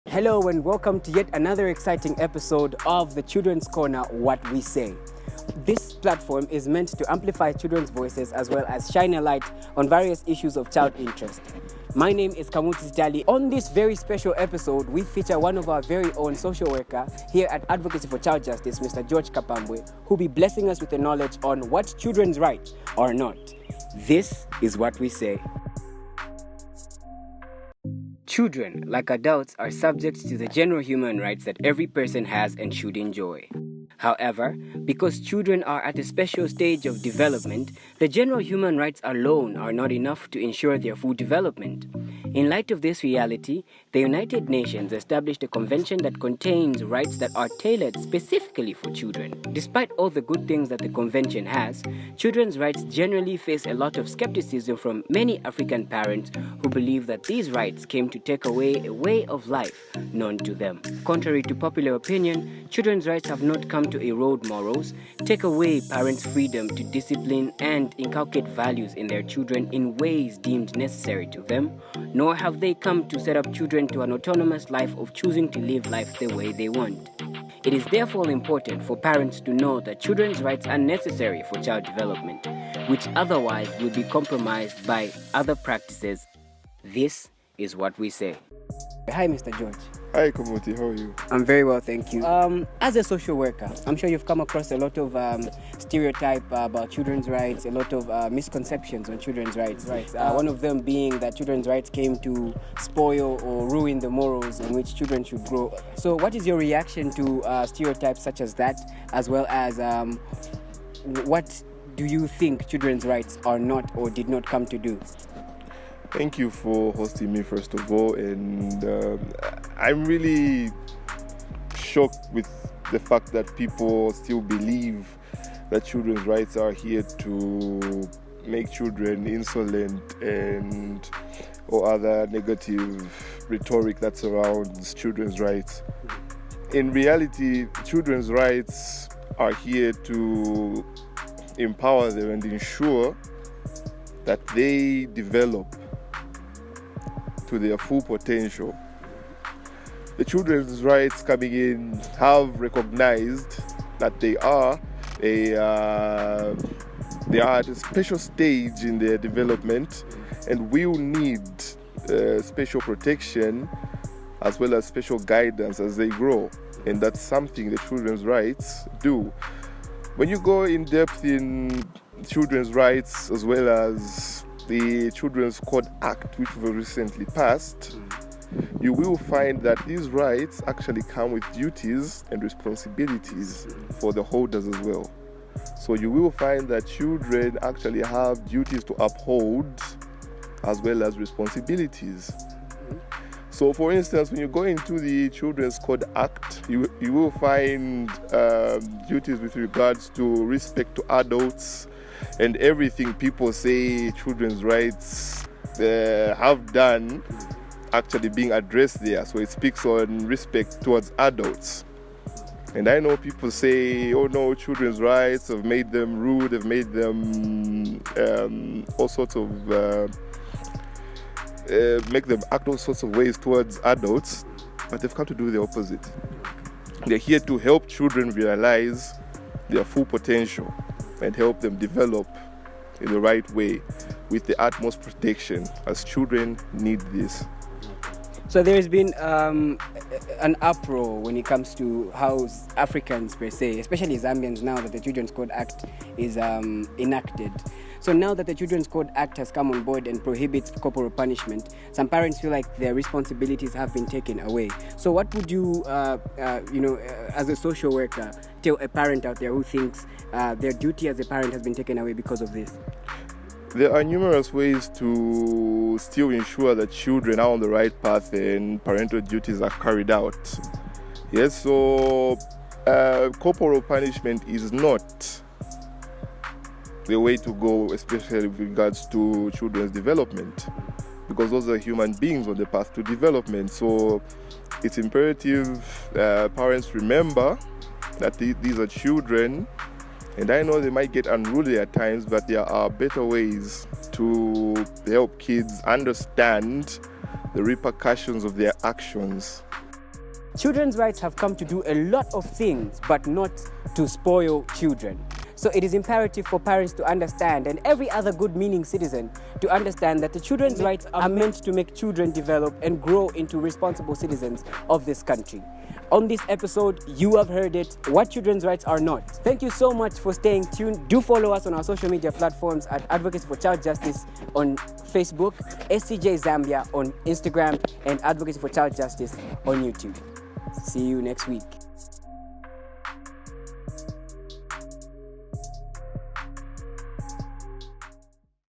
Hello and welcome to yet another exciting episode of the Children's Corner, What We Say. This platform is meant to amplify children's voices as well as shine a light on various issues of child interest. My name is Kamuti Dali. On this very special episode, we feature one of our very own social worker here at Advocacy for Child Justice, Mr. George Kapambwe, who'll be blessing us with the knowledge on what children's rights are not. This is what we say. Children, like adults, are subject to the general human rights that every person has and should enjoy. However, because children are at a special stage of development, the general human rights alone are not enough to ensure their full development. In light of this reality, the United Nations established a convention that contains rights that are tailored specifically for children. Despite all the good things that the convention has, children's rights generally face a lot of skepticism from many African parents who believe that these rights came to take away a way of life known to them. Contrary to popular opinion, children's rights have not come to erode morals, take away parents' freedom to discipline and inculcate values in their children in ways deemed necessary to them, nor have they come to set up children to an autonomous life of choosing to live life the way they want. It is therefore important for parents to know that children's rights are necessary for child development, which otherwise would be compromised by other practices. This is what we say. Hi, Mr. George. Hi, Kamuti. How are you? I'm very well, thank you. As a social worker, I'm sure you've come across a lot of stereotype about children's rights, a lot of misconceptions on children's rights. One of them being that children's rights came to spoil or ruin the morals in which children should grow. So what is your reaction to stereotypes such as that, as well as what do you think children's rights are not or did not come to do? Thank you for hosting me, first of all, and I'm really shocked with the fact that people still believe that children's rights are here to make children insolent and or other negative rhetoric that surrounds children's rights. In reality, children's rights are here to empower them and ensure that they develop to their full potential. The children's rights coming in have recognized that they are at a special stage in their development and will need special protection as well as special guidance as they grow, and that's something the children's rights do. When you go in depth in children's rights as well as the Children's Code Act, which was recently passed, you will find that these rights actually come with duties and responsibilities for the holders as well. So you will find that children actually have duties to uphold as well as responsibilities. So for instance, when you go into the Children's Code Act, you will find duties with regards to respect to adults, and everything people say children's rights have done actually being addressed there. So it speaks on respect towards adults. And I know people say, oh no, children's rights have made them rude, have made them all sorts of make them act all sorts of ways towards adults, but they've come to do the opposite. They're here to help children realize their full potential and help them develop in the right way with the utmost protection, as children need this. So there has been an uproar when it comes to how Africans per se, especially Zambians, now that the Children's Code Act is enacted. So now that the Children's Code Act has come on board and prohibits corporal punishment, some parents feel like their responsibilities have been taken away. So what would you, as a social worker, tell a parent out there who thinks their duty as a parent has been taken away because of this? There are numerous ways to still ensure that children are on the right path and parental duties are carried out. Yes, so corporal punishment is not the way to go, especially with regards to children's development, because those are human beings on the path to development. So it's imperative parents remember that these are children, and I know they might get unruly at times, but there are better ways to help kids understand the repercussions of their actions. children's rights have come to do a lot of things, but not to spoil children. So it is imperative for parents to understand, and every other good meaning citizen to understand, that the children's rights are meant to make children develop and grow into responsible citizens of this country. On this episode, you have heard it, what children's rights are not. Thank you so much for staying tuned. Do follow us on our social media platforms at Advocacy for Child Justice on Facebook, ACJ Zambia on Instagram, and Advocacy for Child Justice on YouTube. See you next week.